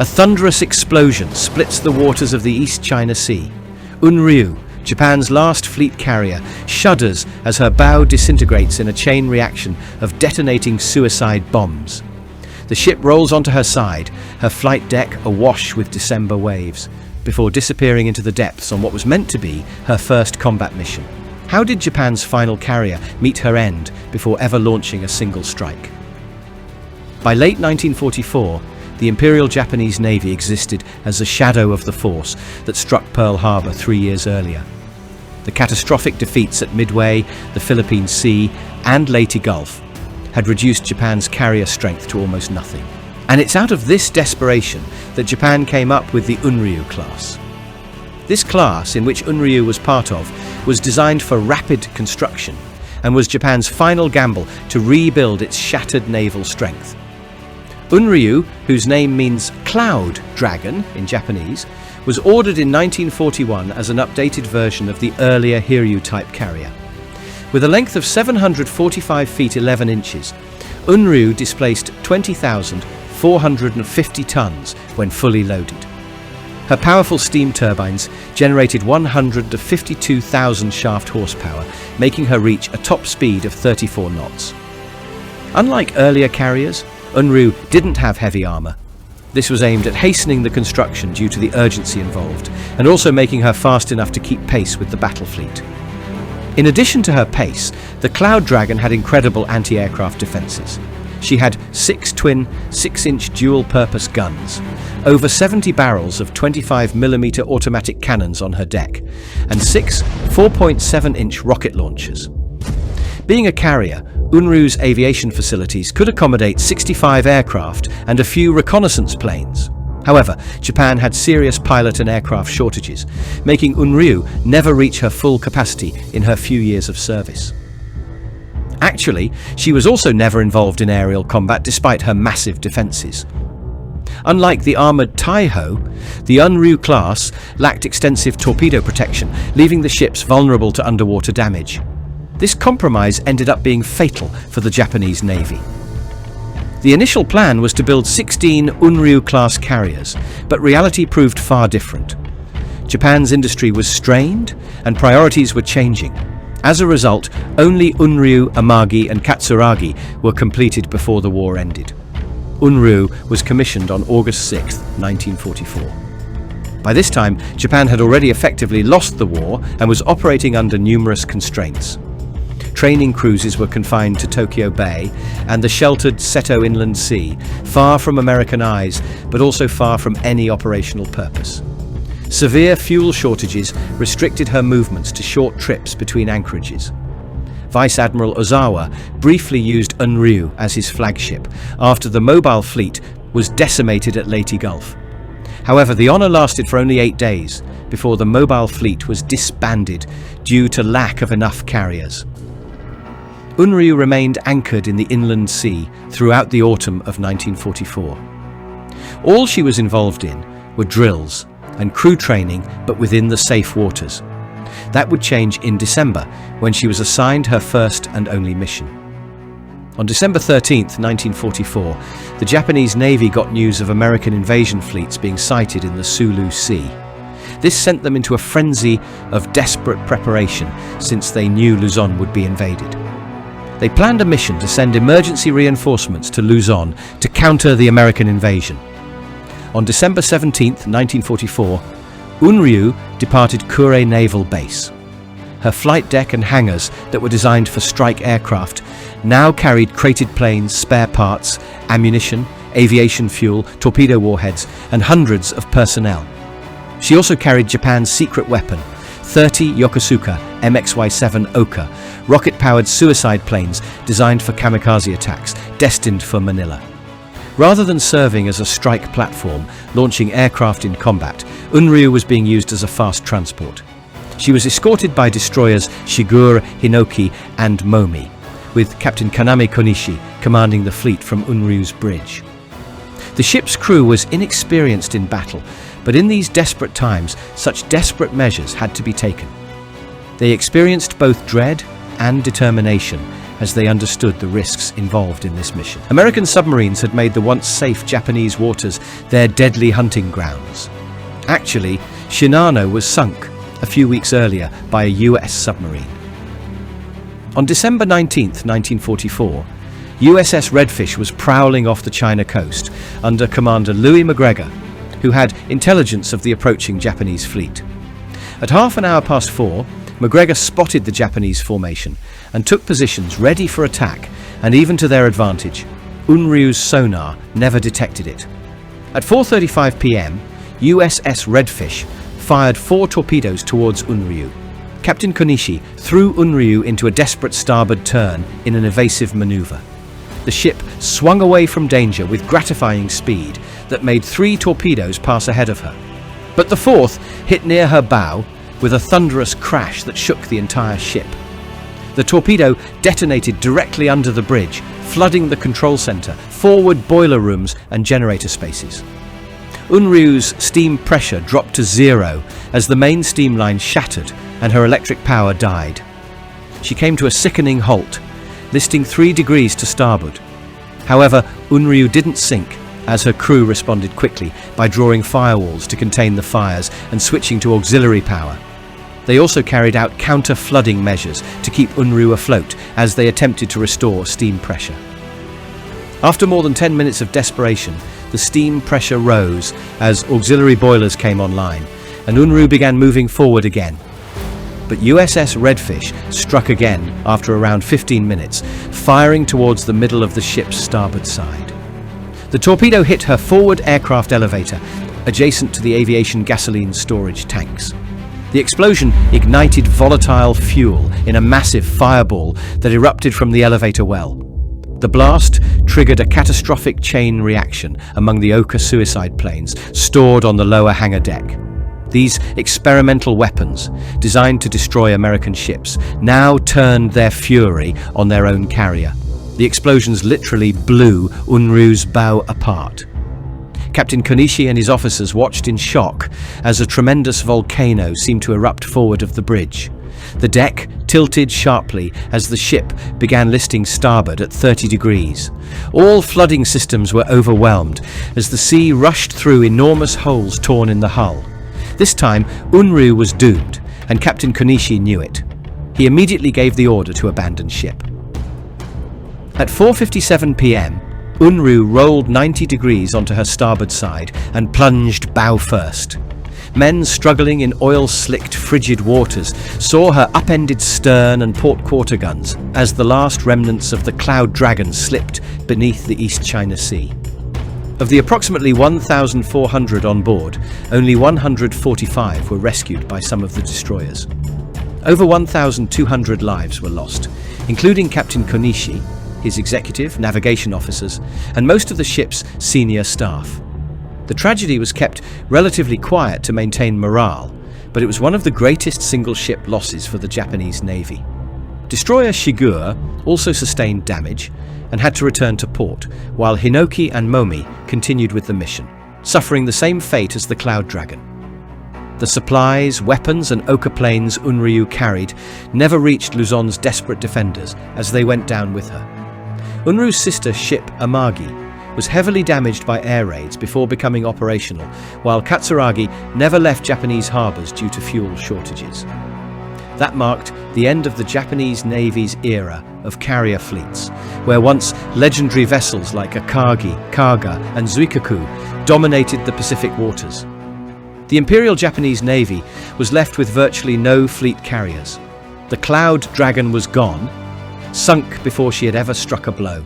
A thunderous explosion splits the waters of the East China Sea. Unryū, Japan's last fleet carrier, shudders as her bow disintegrates in a chain reaction of detonating suicide bombs. The ship rolls onto her side, her flight deck awash with December waves, before disappearing into the depths on what was meant to be her first combat mission. How did Japan's final carrier meet her end before ever launching a single strike? By late 1944, the Imperial Japanese Navy existed as a shadow of the force that struck Pearl Harbor 3 years earlier. The catastrophic defeats at Midway, the Philippine Sea, and Leyte Gulf had reduced Japan's carrier strength to almost nothing. And it's out of this desperation that Japan came up with the Unryū class. This class, in which Unryū was part of, was designed for rapid construction and was Japan's final gamble to rebuild its shattered naval strength. Unryū, whose name means cloud dragon in Japanese, was ordered in 1941 as an updated version of the earlier Hiryu-type carrier. With a length of 745 feet 11 inches, Unryū displaced 20,450 tons when fully loaded. Her powerful steam turbines generated 152,000 shaft horsepower, making her reach a top speed of 34 knots. Unlike earlier carriers, Unryū didn't have heavy armour. This was aimed at hastening the construction due to the urgency involved, and also making her fast enough to keep pace with the battle fleet. In addition to her pace, the Cloud Dragon had incredible anti-aircraft defences. She had 6 twin 6-inch dual-purpose guns, over 70 barrels of 25mm automatic cannons on her deck, and 6 4.7-inch rocket launchers. Being a carrier, Unryū's aviation facilities could accommodate 65 aircraft and a few reconnaissance planes. However, Japan had serious pilot and aircraft shortages, making Unryū never reach her full capacity in her few years of service. Actually, she was also never involved in aerial combat despite her massive defences. Unlike the armoured Taiho, the Unryū class lacked extensive torpedo protection, leaving the ships vulnerable to underwater damage. This compromise ended up being fatal for the Japanese Navy. The initial plan was to build 16 Unryū-class carriers, but reality proved far different. Japan's industry was strained, and priorities were changing. As a result, only Unryū, Amagi, and Katsuragi were completed before the war ended. Unryū was commissioned on August 6, 1944. By this time, Japan had already effectively lost the war and was operating under numerous constraints. Training cruises were confined to Tokyo Bay and the sheltered Seto Inland Sea, far from American eyes, but also far from any operational purpose. Severe fuel shortages restricted her movements to short trips between anchorages. Vice Admiral Ozawa briefly used Unryū as his flagship after the mobile fleet was decimated at Leyte Gulf. However, the honour lasted for only 8 days before the mobile fleet was disbanded due to lack of enough carriers. Unryū remained anchored in the inland sea throughout the autumn of 1944. All she was involved in were drills and crew training, but within the safe waters. That would change in December, when she was assigned her first and only mission. On December 13, 1944, the Japanese Navy got news of American invasion fleets being sighted in the Sulu Sea. This sent them into a frenzy of desperate preparation, since they knew Luzon would be invaded. They planned a mission to send emergency reinforcements to Luzon to counter the American invasion. On December 17, 1944, Unryū departed Kure Naval Base. Her flight deck and hangars that were designed for strike aircraft now carried crated planes, spare parts, ammunition, aviation fuel, torpedo warheads, and hundreds of personnel. She also carried Japan's secret weapon, 30 Yokosuka MXY-7 Oka, rocket-powered suicide planes designed for kamikaze attacks, destined for Manila. Rather than serving as a strike platform, launching aircraft in combat, Unryū was being used as a fast transport. She was escorted by destroyers Shigur, Hinoki, and Momi, with Captain Kaname Konishi commanding the fleet from Unryū's bridge. The ship's crew was inexperienced in battle, but in these desperate times, such desperate measures had to be taken. They experienced both dread and determination as they understood the risks involved in this mission. American submarines had made the once safe Japanese waters their deadly hunting grounds. Actually, Shinano was sunk a few weeks earlier by a US submarine. On December 19, 1944, USS Redfish was prowling off the China coast under Commander Louis McGregor, who had intelligence of the approaching Japanese fleet. At 4:30, McGregor spotted the Japanese formation and took positions ready for attack, and even to their advantage, Unryū's sonar never detected it. At 4:35 p.m, USS Redfish fired 4 torpedoes towards Unryū. Captain Konishi threw Unryū into a desperate starboard turn in an evasive maneuver. The ship swung away from danger with gratifying speed that made 3 torpedoes pass ahead of her. But the 4th hit near her bow with a thunderous crash that shook the entire ship. The torpedo detonated directly under the bridge, flooding the control center, forward boiler rooms and generator spaces. Unryū's steam pressure dropped to 0 as the main steam line shattered and her electric power died. She came to a sickening halt, listing 3 degrees to starboard. However, Unryū didn't sink, as her crew responded quickly by drawing firewalls to contain the fires and switching to auxiliary power. They also carried out counter-flooding measures to keep Unryū afloat as they attempted to restore steam pressure. After more than 10 minutes of desperation, the steam pressure rose as auxiliary boilers came online, and Unryū began moving forward again. But USS Redfish struck again after around 15 minutes, firing towards the middle of the ship's starboard side. The torpedo hit her forward aircraft elevator, adjacent to the aviation gasoline storage tanks. The explosion ignited volatile fuel in a massive fireball that erupted from the elevator well. The blast triggered a catastrophic chain reaction among the Oka suicide planes stored on the lower hangar deck. These experimental weapons, designed to destroy American ships, now turned their fury on their own carrier. The explosions literally blew Unryū's bow apart. Captain Konishi and his officers watched in shock as a tremendous volcano seemed to erupt forward of the bridge. The deck tilted sharply as the ship began listing starboard at 30 degrees. All flooding systems were overwhelmed as the sea rushed through enormous holes torn in the hull. This time, Unryū was doomed, and Captain Konishi knew it. He immediately gave the order to abandon ship. At 4:57 p.m, Unryū rolled 90 degrees onto her starboard side and plunged bow first. Men struggling in oil-slicked frigid waters saw her upended stern and port quarter guns as the last remnants of the Cloud Dragon slipped beneath the East China Sea. Of the approximately 1,400 on board, only 145 were rescued by some of the destroyers. Over 1,200 lives were lost, including Captain Konishi, his executive, navigation officers, and most of the ship's senior staff. The tragedy was kept relatively quiet to maintain morale, but it was one of the greatest single-ship losses for the Japanese Navy. Destroyer Shigure also sustained damage and had to return to port, while Hinoki and Momi continued with the mission, suffering the same fate as the Cloud Dragon. The supplies, weapons and Oka planes Unryū carried never reached Luzon's desperate defenders as they went down with her. Unryū's sister ship Amagi was heavily damaged by air raids before becoming operational, while Katsuragi never left Japanese harbours due to fuel shortages. That marked the end of the Japanese Navy's era of carrier fleets, where once legendary vessels like Akagi, Kaga and Zuikaku dominated the Pacific waters. The Imperial Japanese Navy was left with virtually no fleet carriers. The Cloud Dragon was gone, sunk before she had ever struck a blow.